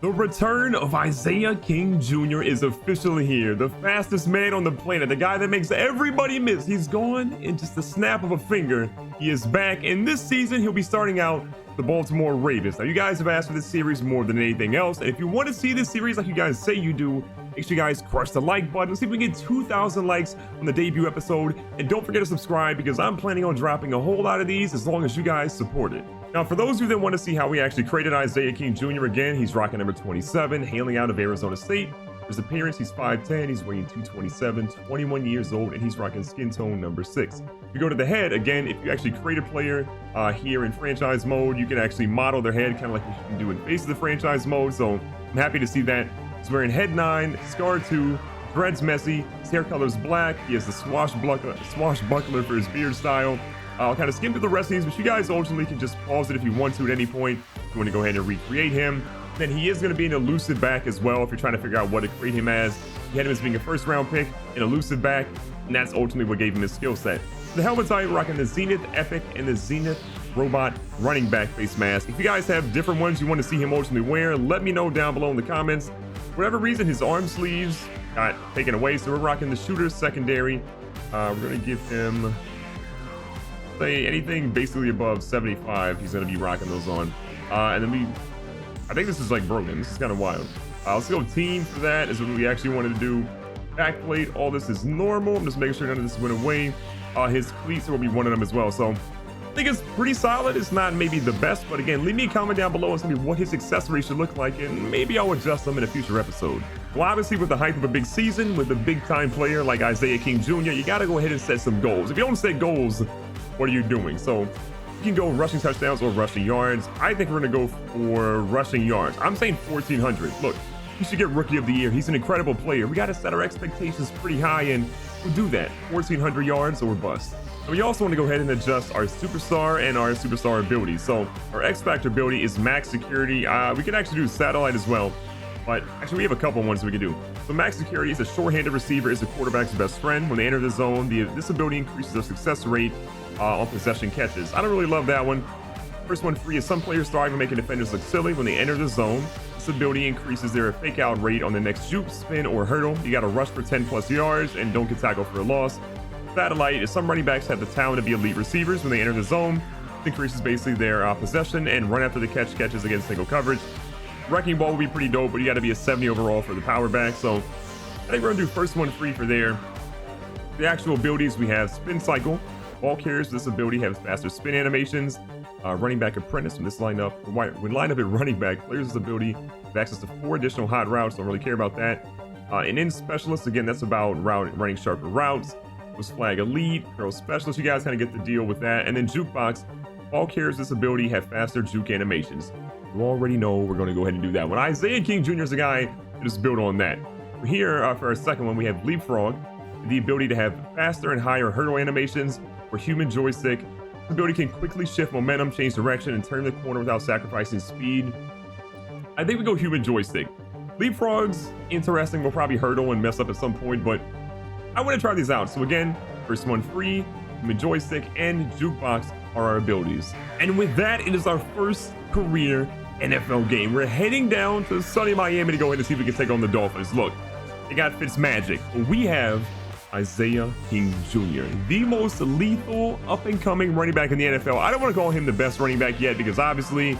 The return of Isaiah King Jr. is officially here. The fastest man on the planet, the guy that makes everybody miss. He's gone in just the snap of a finger. He is back, and this season he'll be starting out the Baltimore Ravens. Now, you guys have asked for this series more than anything else, and if you want to see this series like you guys say you do, make sure you guys crush the like button. Let's see if we can get 2,000 likes on the debut episode, and don't forget to subscribe because I'm planning on dropping a whole lot of these as long as you guys support it. Now, for those of you that want to see how we actually created Isaiah King Jr. again, he's rocking number 27, hailing out of Arizona State. For his appearance, he's 5'10", he's weighing 227, 21 years old, and he's rocking skin tone number 6. If you go to the head, again, if you actually create a player here in franchise mode, you can actually model their head, kind of like you can do in Face of the Franchise mode, so I'm happy to see that. He's wearing head 9, scar 2, dreads messy, his hair color is black, he has the swashbuckler for his beard style. I'll kind of skim through the rest of these, but you guys ultimately can just pause it if you want to at any point. If you want to go ahead and recreate him. Then he is going to be an elusive back as well if you're trying to figure out what to create him as. You had him as being a first round pick, an elusive back, and that's ultimately what gave him his skill set. The helmet type, rocking the Zenith Epic and the Zenith Robot running back face mask. If you guys have different ones you want to see him ultimately wear, let me know down below in the comments. For whatever reason, his arm sleeves got taken away, so we're rocking the shooter secondary. We're going to give him... say anything basically above 75, he's going to be rocking those on. And then I think this is like broken. This is kind of wild. Let's go team for that is what we actually wanted to do. Backplate, all this is normal. I'm just making sure none of this went away. His cleats will be one of them as well. So I think it's pretty solid. It's not maybe the best, but again, leave me a comment down below and tell me what his accessories should look like, and maybe I'll adjust them in a future episode. Well, obviously with the hype of a big season, with a big time player like Isaiah King Jr., you got to go ahead and set some goals. If you don't set goals, what are you doing? So you can go rushing touchdowns or rushing yards. I think we're going to go for rushing yards. I'm saying 1,400. Look, he should get Rookie of the Year. He's an incredible player. We got to set our expectations pretty high, and we'll do that. 1,400 yards or bust. And we also want to go ahead and adjust our superstar and our superstar abilities. So our X Factor ability is max security. We can actually do satellite as well. But actually, we have a couple ones we can do. So max security is a short-handed receiver is a quarterback's best friend. When they enter the zone, this ability increases their success rate on possession catches. I don't really love that one. First one free is some players thrive in making defenders look silly when they enter the zone. This ability increases their fake out rate on the next juke, spin, or hurdle. You got to rush for 10 plus yards and don't get tackled for a loss. Satellite is some running backs have the talent to be elite receivers when they enter the zone. It increases basically their possession and run after the catches against single coverage. Wrecking ball will be pretty dope, but you got to be a 70 overall for the power back. So I think we're gonna do first one free for there. The actual abilities, we have spin cycle. Ball carriers, this ability has faster spin animations. Running back apprentice, when line up at running back, players' ability have access to 4 additional hot routes. Don't really care about that. And in specialist, again, that's about running sharper routes. Was flag elite, curl specialist. You guys kind of get the deal with that. And then jukebox, ball carriers, this ability have faster juke animations. You already know we're going to go ahead and do that one. Isaiah King Jr. is a guy that just built on that. Here, for our second one, we have leapfrog, the ability to have faster and higher hurdle animations. For human joystick, this ability can quickly shift momentum, change direction, and turn the corner without sacrificing speed. I think we go human joystick. Leapfrog's interesting. We'll probably hurdle and mess up at some point, but I want to try these out. So again, first one free, human joystick, and jukebox are our abilities. And with that, it is our first career NFL game. We're heading down to sunny Miami to go ahead and see if we can take on the Dolphins. Look, they got Fitzmagic. We have Isaiah King Jr., the most lethal up-and-coming running back in the NFL. I don't want to call him the best running back yet because obviously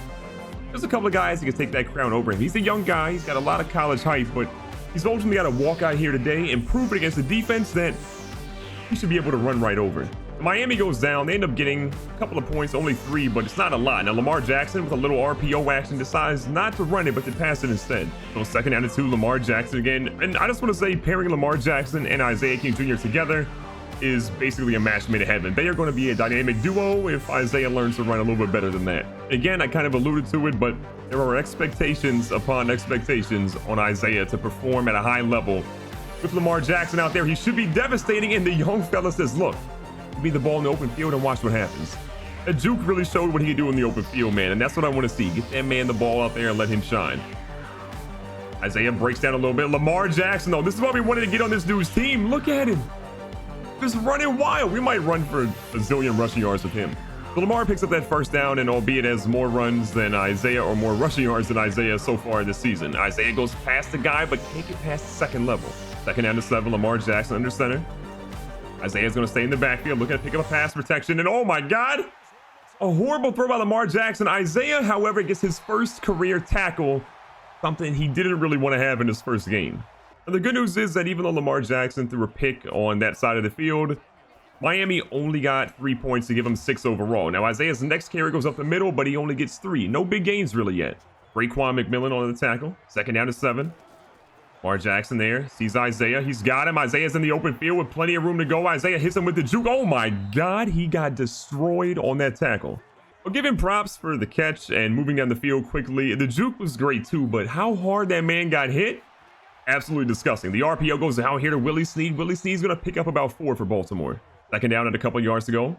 there's a couple of guys that can take that crown over him. He's a young guy. He's got a lot of college hype, but he's ultimately got to walk out here today and prove it against the defense that he should be able to run right over. Miami goes down. They end up getting a couple of points, only 3, but it's not a lot. Now, Lamar Jackson with a little RPO action decides not to run it, but to pass it instead. So second down and 2, Lamar Jackson again. And I just want to say pairing Lamar Jackson and Isaiah King Jr. together is basically a match made in heaven. They are going to be a dynamic duo if Isaiah learns to run a little bit better than that. Again, I kind of alluded to it, but there are expectations upon expectations on Isaiah to perform at a high level. With Lamar Jackson out there, he should be devastating, and the young fella says, look, be the ball in the open field and watch what happens. That juke really showed what he could do in the open field, man, and that's what I want to see. Get that man the ball out there and let him shine. Isaiah breaks down a little bit. Lamar Jackson, though, this is why we wanted to get on this dude's team. Look at him. Just running wild. We might run for a zillion rushing yards with him. So Lamar picks up that first down, and albeit has more runs than Isaiah or more rushing yards than Isaiah so far this season. Isaiah goes past the guy, but can't get past the second level. Second down to 7, Lamar Jackson under center. Isaiah's going to stay in the backfield, looking to pick up a pass protection, and oh my God! A horrible throw by Lamar Jackson. Isaiah, however, gets his first career tackle, something he didn't really want to have in his first game. And the good news is that even though Lamar Jackson threw a pick on that side of the field, Miami only got 3 points to give him 6 overall. Now, Isaiah's next carry goes up the middle, but he only gets 3. No big gains really yet. Raekwon McMillan on the tackle. Second down to 7. Lamar Jackson there. Sees Isaiah. He's got him. Isaiah's in the open field with plenty of room to go. Isaiah hits him with the juke. Oh my God, he got destroyed on that tackle. I'll give him props for the catch and moving down the field quickly. The juke was great too, but how hard that man got hit? Absolutely disgusting. The RPO goes out here to Willie Snead. Willie Snead's going to pick up about 4 for Baltimore. Second down at a couple yards to go.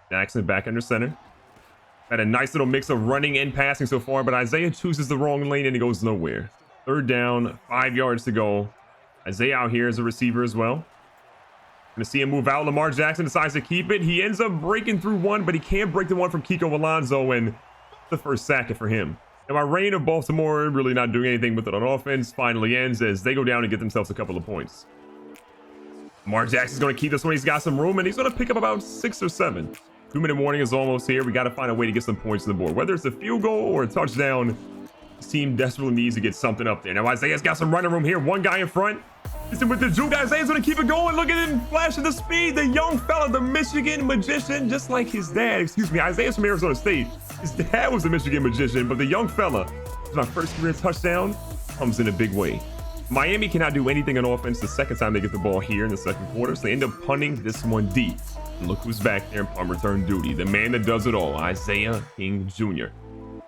Jackson back under center. Had a nice little mix of running and passing so far, but Isaiah chooses the wrong lane and he goes nowhere. Third down, 5 yards to go. Isaiah out here as a receiver as well. Gonna see him move out. Lamar Jackson decides to keep it. He ends up breaking through one, but he can't break the one from Kiko Alonso, and the first sack for him. And my reign of Baltimore really not doing anything with it on offense finally ends as they go down and get themselves a couple of points. Lamar Jackson's going to keep this one. He's got some room, and he's going to pick up about 6 or 7. 2-minute warning is almost here. We got to find a way to get some points on the board. Whether it's a field goal or a touchdown, this team desperately needs to get something up there. Now, Isaiah's got some running room here. One guy in front. Listen with the juke. Isaiah's going to keep it going. Look at him flashing the speed. The young fella, the Michigan magician, just like his dad. Excuse me. Isaiah's from Arizona State. His dad was a Michigan magician, but the young fella, my first career touchdown, comes in a big way. Miami cannot do anything on offense the second time they get the ball here in the second quarter, so they end up punting this one deep. And look who's back there in punt return duty. The man that does it all, Isaiah King Jr.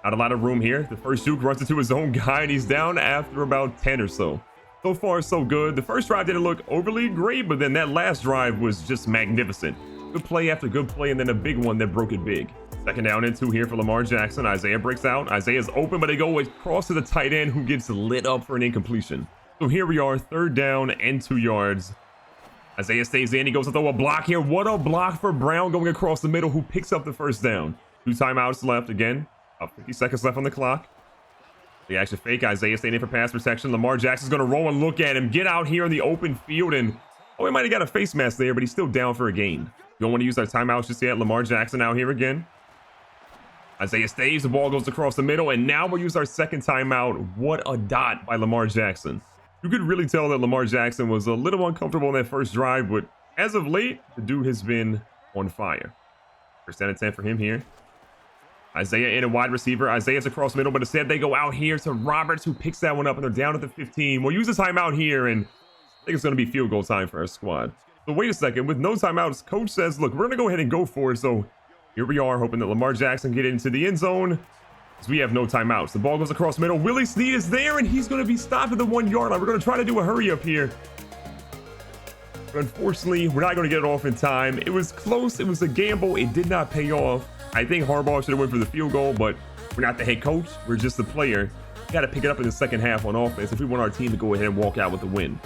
Not a lot of room here. The first juke runs into his own guy, and he's down after about 10 or so. So far, so good. The first drive didn't look overly great, but then that last drive was just magnificent. Good play after good play, and then a big one that broke it big. Second down and 2 here for Lamar Jackson. Isaiah breaks out. Isaiah's open, but they go across to the tight end who gets lit up for an incompletion. So here we are, third down and 2 yards. Isaiah stays in. He goes to throw a block here. What a block for Brown going across the middle, who picks up the first down. 2 timeouts left again. About 50 seconds left on the clock. The action fake. Isaiah staying in for pass protection. Lamar Jackson's going to roll and look at him. Get out here in the open field. And, oh, he might have got a face mask there, but he's still down for a gain. You don't want to use our timeouts just yet. Lamar Jackson out here again. Isaiah stays. The ball goes across the middle. And now we'll use our second timeout. What a dot by Lamar Jackson. You could really tell that Lamar Jackson was a little uncomfortable in that first drive, but as of late, the dude has been on fire. First down and 10 for him here. Isaiah in a wide receiver. Isaiah's across the middle, but instead they go out here to Roberts, who picks that one up, and they're down at the 15. We'll use the timeout here, and I think it's going to be field goal time for our squad. So wait a second. With no timeouts, coach says, look, we're going to go ahead and go for it. So here we are, hoping that Lamar Jackson get into the end zone. We have no timeouts. The ball goes across the middle. Willie Snead is there, and he's going to be stopped at the 1 yard line. We're going to try to do a hurry up here. But unfortunately, we're not going to get it off in time. It was close. It was a gamble. It did not pay off. I think Harbaugh should have went for the field goal, but we're not the head coach. We're just the player. We got to pick it up in the second half on offense if we want our team to go ahead and walk out with the win.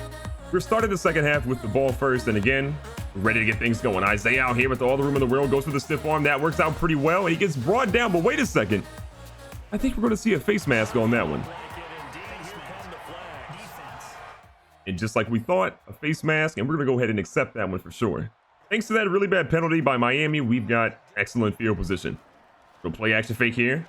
We're starting the second half with the ball first, and again, we're ready to get things going. Isaiah out here with all the room in the world, goes for the stiff arm. That works out pretty well, and he gets brought down, but wait a second. I think we're going to see a face mask on that one. And just like we thought, a face mask, and we're going to go ahead and accept that one for sure. Thanks to that really bad penalty by Miami, we've got excellent field position. We'll play action fake here.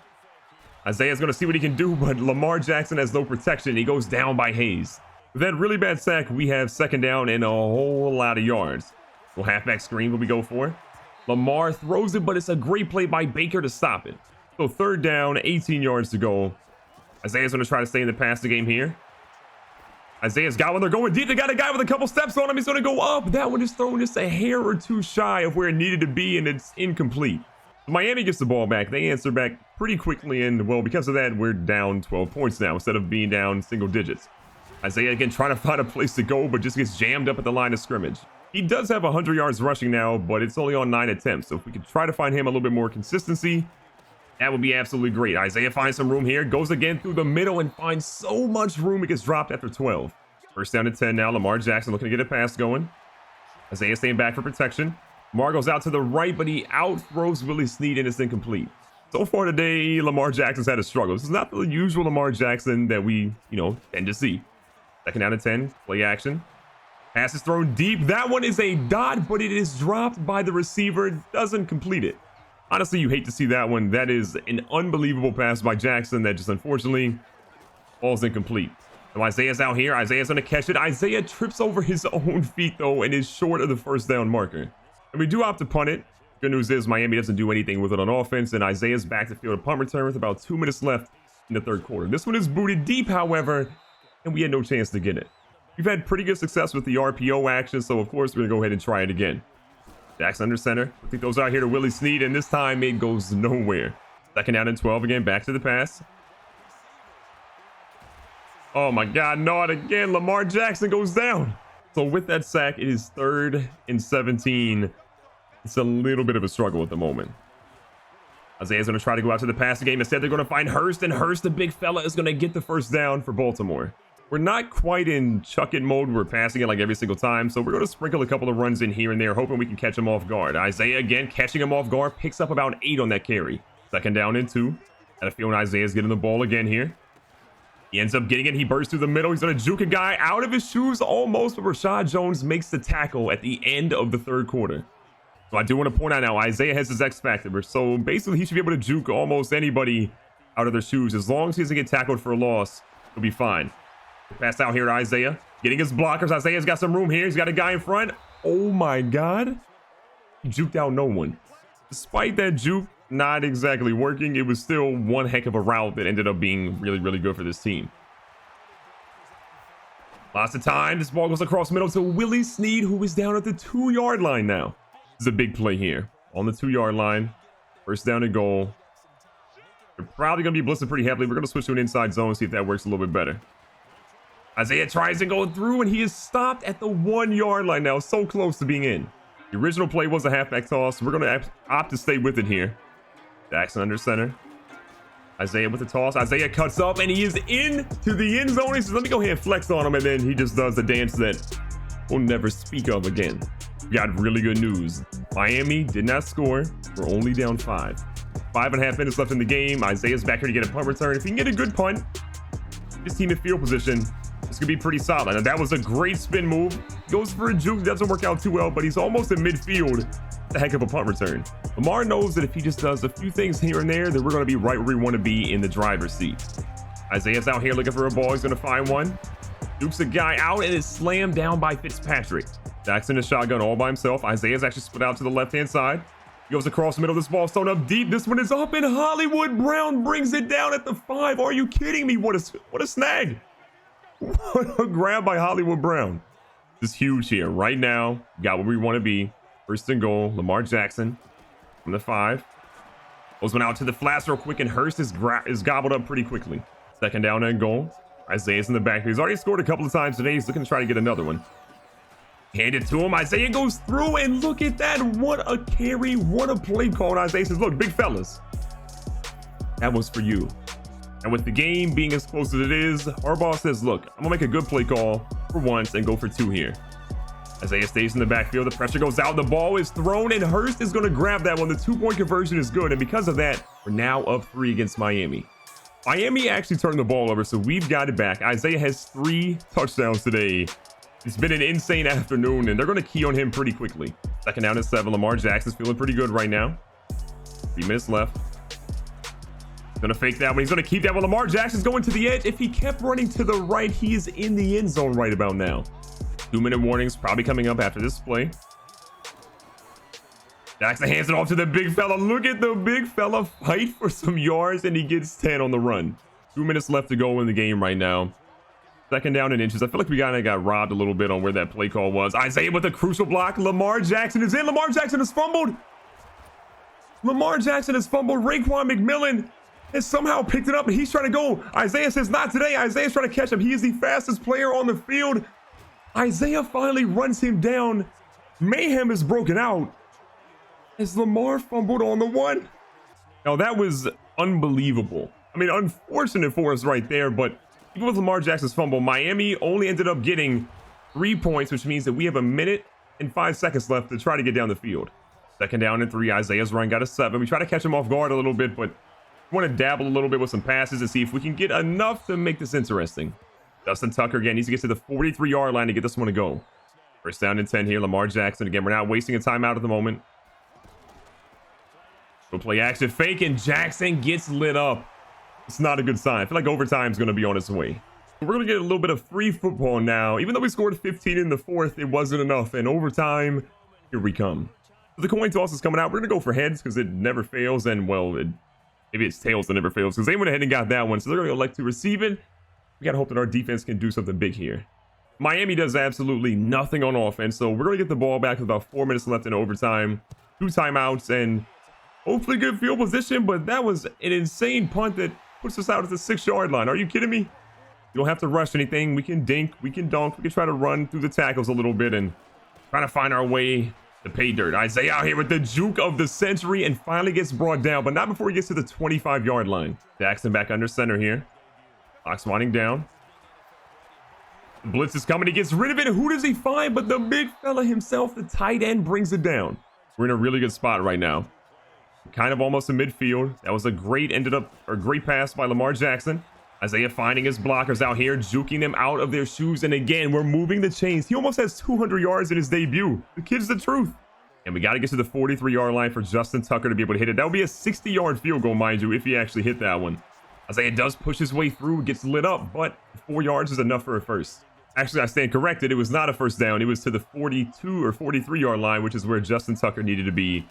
Isaiah's going to see what he can do, but Lamar Jackson has no protection. He goes down by Hayes. With that really bad sack, we have second down and a whole lot of yards. We'll halfback screen what we go for. Lamar throws it, but it's a great play by Baker to stop it. So third down, 18 yards to go. Isaiah's going to try to stay in the passing game here. Isaiah's got one. They're going deep. They got a guy with a couple steps on him. He's going to go up. That one is thrown just a hair or two shy of where it needed to be, and it's incomplete. Miami gets the ball back. They answer back pretty quickly, and, well, because of that, we're down 12 points now instead of being down single digits. Isaiah, again, trying to find a place to go, but just gets jammed up at the line of scrimmage. He does have 100 yards rushing now, but it's only on 9 attempts. So if we could try to find him a little bit more consistency, that would be absolutely great. Isaiah finds some room here, goes again through the middle and finds so much room it gets dropped after 12. First down to 10 now. Lamar Jackson looking to get a pass going. Isaiah staying back for protection. Lamar goes out to the right, but he outthrows Willie Snead and it's incomplete. So far today, Lamar Jackson's had a struggle. This is not the usual Lamar Jackson that we, tend to see. Second down and 10, play action. Pass is thrown deep. That one is a dot, but it is dropped by the receiver. Doesn't complete it. Honestly, you hate to see that one. That is an unbelievable pass by Jackson that just unfortunately falls incomplete. So Isaiah's out here. Isaiah's going to catch it. Isaiah trips over his own feet, though, and is short of the first down marker. And we do opt to punt it. Good news is Miami doesn't do anything with it on offense, and Isaiah's back to field a punt return with about 2 minutes left in the third quarter. This one is booted deep, however, and we had no chance to get it. We've had pretty good success with the RPO action, so of course we're going to go ahead and try it again. Jackson under center. I think those out here to Willie Snead, and this time it goes nowhere. Second down and 12 again, back to the pass. Oh my God, not again. Lamar Jackson goes down. So with that sack, it is 3rd and 17. It's a little bit of a struggle at the moment. Isaiah's going to try to go out to the passing game. Instead, they're going to find Hurst, and Hurst, the big fella, is going to get the first down for Baltimore. We're not quite in chuck it mode. We're passing it like every single time. So we're going to sprinkle a couple of runs in here and there, hoping we can catch him off guard. Isaiah, again, catching him off guard, picks up about 8 on that carry. Second down and 2. Got a feeling Isaiah's getting the ball again here. He ends up getting it. He bursts through the middle. He's going to juke a guy out of his shoes almost, but Rashad Jones makes the tackle at the end of the third quarter. So I do want to point out now, Isaiah has his X factor. So basically, he should be able to juke almost anybody out of their shoes. As long as he doesn't get tackled for a loss, he'll be fine. Pass out here to Isaiah. Getting his blockers. Isaiah's got some room here. He's got a guy in front. Oh my God. He juked out no one. Despite that juke not exactly working, it was still one heck of a route that ended up being really, really good for this team. Lots of time. This ball goes across middle to Willie Snead, who is down at the 2-yard line now. This is a big play here. On the 2-yard line. First down and goal. They're probably going to be blitzing pretty heavily. We're going to switch to an inside zone, see if that works a little bit better. Isaiah tries to go through, and he is stopped at the 1-yard line now. So close to being in. The original play was a halfback toss. We're going to opt to stay with it here. Jackson under center. Isaiah with the toss. Isaiah cuts up, and he is into the end zone. He says, let me go ahead and flex on him, and then he just does the dance that we'll never speak of again. We got really good news. Miami did not score. We're only down 5. 5.5 minutes left in the game. Isaiah's back here to get a punt return. If he can get a good punt, his team in field position, this could be pretty solid. And that was a great spin move. Goes for a juke. Doesn't work out too well, but he's almost in midfield. A heck of a punt return. Lamar knows that if he just does a few things here and there, then we're going to be right where we want to be in the driver's seat. Isaiah's out here looking for a ball. He's going to find one. Dukes a guy out and is slammed down by Fitzpatrick. Jackson is shotgun all by himself. Isaiah's actually split out to the left-hand side. He goes across the middle. This ball's thrown up deep. This one is up, and Hollywood Brown brings it down at the 5. Are you kidding me? What a snag. What a grab by Hollywood Brown. This is huge here. Right now, got where we want to be. First and goal. Lamar Jackson from the 5. Goes one out to the flats real quick, and Hurst is gobbled up pretty quickly. Second down and goal. Isaiah's in the back. He's already scored a couple of times today. He's looking to try to get another one. Hand it to him. Isaiah goes through, and look at that. What a carry. What a play call. And Isaiah says, look, big fellas, that was for you. And with the game being as close as it is, Harbaugh says, look, I'm going to make a good play call for once and go for 2 here. Isaiah stays in the backfield. The pressure goes out. The ball is thrown, and Hurst is going to grab that one. The 2-point conversion is good. And because of that, we're now up 3 against Miami. Miami actually turned the ball over, so we've got it back. Isaiah has 3 touchdowns today. It's been an insane afternoon, and they're going to key on him pretty quickly. Second down and 7. Lamar Jackson's feeling pretty good right now. 3 minutes left. He's going to fake that one. He's going to keep that one. Lamar Jackson's going to the edge. If he kept running to the right, he is in the end zone right about now. 2-minute warnings probably coming up after this play. Jackson hands it off to the big fella. Look at the big fella fight for some yards, and he gets 10 on the run. 2 minutes left to go in the game right now. Second down and inches. I feel like we got robbed a little bit on where that play call was. Isaiah with a crucial block. Lamar Jackson is in. Lamar Jackson has fumbled. Lamar Jackson has fumbled. Raekwon McMillan has somehow picked it up, and he's trying to go. Isaiah says, not today. Isaiah's trying to catch him. He is the fastest player on the field. Isaiah finally runs him down. Mayhem is broken out as Lamar fumbled on the 1. Now, that was unbelievable. I mean, unfortunate for us right there, but even with Lamar Jackson's fumble, Miami only ended up getting 3 points, which means that we have 1 minute and 5 seconds left to try to get down the field. Second down and 3. Isaiah's run got a 7. We try to catch him off guard a little bit, but we want to dabble a little bit with some passes and see if we can get enough to make this interesting. Justin Tucker again needs to get to the 43-yard line to get this one to go. First down and 10 here. Lamar Jackson again. We're not wasting a timeout at the moment. We'll play action fake, and Jackson gets lit up. It's not a good sign. I feel like overtime is going to be on its way. We're going to get a little bit of free football now. Even though we scored 15 in the fourth, it wasn't enough. And overtime, here we come. So the coin toss is coming out. We're going to go for heads because it never fails. And, well, maybe it's tails that never fails because they went ahead and got that one. So they're going to elect to receive it. We got to hope that our defense can do something big here. Miami does absolutely nothing on offense. So we're going to get the ball back with about 4 minutes left in overtime. 2 timeouts and hopefully good field position. But that was an insane punt that puts us out at the 6-yard line. Are you kidding me? You don't have to rush anything. We can dink, we can dunk, we can try to run through the tackles a little bit and try to find our way to pay dirt. Isaiah out here with the juke of the century and finally gets brought down, but not before he gets to the 25-yard line. Jackson back under center here. Clock's winding down. The blitz is coming. He gets rid of it. Who does he find? But the big fella himself, the tight end, brings it down. We're in a really good spot right now. Kind of almost in midfield. That was a great pass by Lamar Jackson. Isaiah finding his blockers out here, juking them out of their shoes. And again, we're moving the chains. He almost has 200 yards in his debut. The kid's the truth. And we got to get to the 43-yard line for Justin Tucker to be able to hit it. That would be a 60-yard field goal, mind you, if he actually hit that one. Isaiah does push his way through, gets lit up, but 4 yards is enough for a first. Actually, I stand corrected. It was not a first down. It was to the 42 or 43-yard line, which is where Justin Tucker needed to be to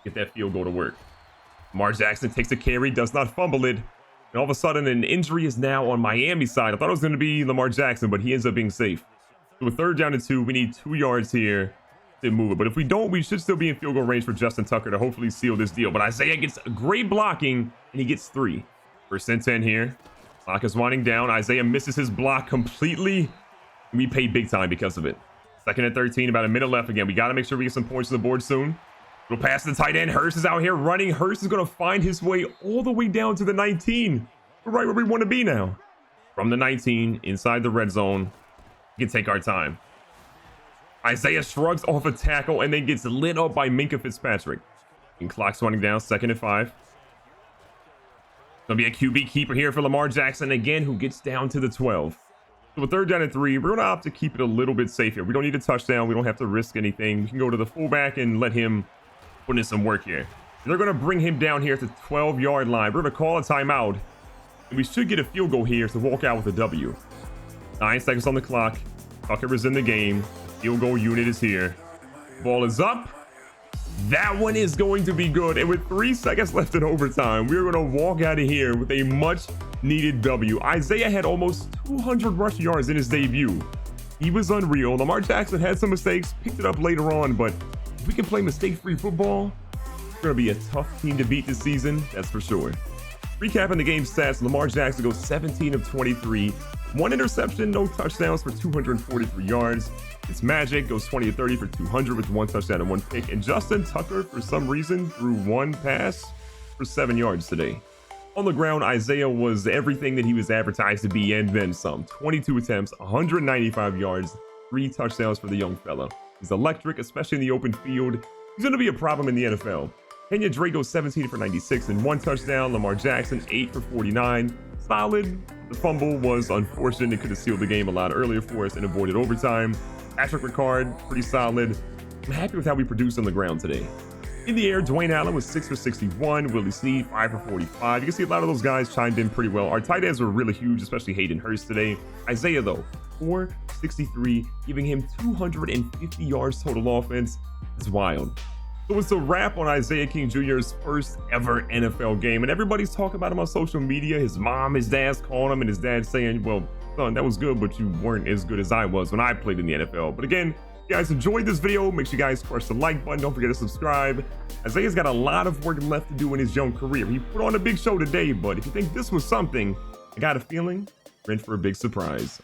get that field goal to work. Lamar Jackson takes a carry, does not fumble it. And all of a sudden, an injury is now on Miami's side. I thought it was going to be Lamar Jackson, but he ends up being safe. So with 3rd down and 2, we need 2 yards here to move it. But if we don't, we should still be in field goal range for Justin Tucker to hopefully seal this deal. But Isaiah gets great blocking, and he gets 3. 1st and 10 here. Clock is winding down. Isaiah misses his block completely. We paid big time because of it. 2nd and 13, about a minute left. Again, we got to make sure we get some points on the board soon. We'll pass the tight end. Hurst is out here running. Hurst is going to find his way all the way down to the 19. We're right where we want to be now. From the 19, inside the red zone. We can take our time. Isaiah shrugs off a tackle and then gets lit up by Minkah Fitzpatrick. And clock's running down. 2nd and 5. Going to be a QB keeper here for Lamar Jackson again, who gets down to the 12. So with 3rd down and 3, we're going to opt to keep it a little bit safe here. We don't need a touchdown. We don't have to risk anything. We can go to the fullback and let him put in some work here. They're going to bring him down here at the 12-yard line. We're going to call a timeout. And we should get a field goal here to walk out with a W. 9 seconds on the clock. Tucker is in the game. Field goal unit is here. Ball is up. That one is going to be good. And with 3 seconds left in overtime, we're going to walk out of here with a much-needed W. Isaiah had almost 200 rush yards in his debut. He was unreal. Lamar Jackson had some mistakes, picked it up later on, but if we can play mistake-free football, it's going to be a tough team to beat this season, that's for sure. Recapping the game stats, Lamar Jackson goes 17 of 23, 1 interception, no touchdowns for 243 yards. It's Magic goes 20 of 30 for 200 with 1 touchdown and 1 pick. And Justin Tucker, for some reason, threw 1 pass for 7 yards today. On the ground, Isaiah was everything that he was advertised to be and then some. 22 attempts, 195 yards, 3 touchdowns for the young fella. He's electric, especially in the open field. He's going to be a problem in the NFL. Kenya Drake goes 17 for 96 and 1 touchdown. Lamar Jackson, 8 for 49. Solid. The fumble was unfortunate. It could have sealed the game a lot earlier for us and avoided overtime. Patrick Ricard, pretty solid. I'm happy with how we produced on the ground today. In the air, Dwayne Allen was 6 for 61. Willie Snead, 5 for 45. You can see a lot of those guys chimed in pretty well. Our tight ends were really huge, especially Hayden Hurst today. Isaiah, though, 463, giving him 250 yards total offense. It's wild. So it's a wrap on Isaiah King Jr.'s first ever NFL game. And everybody's talking about him on social media. His mom, his dad's calling him, and his dad's saying, well, son, that was good, but you weren't as good as I was when I played in the NFL. But again, if you guys enjoyed this video, make sure you guys press the like button. Don't forget to subscribe. Isaiah's got a lot of work left to do in his young career. He put on a big show today, but if you think this was something, I got a feeling we're in for a big surprise.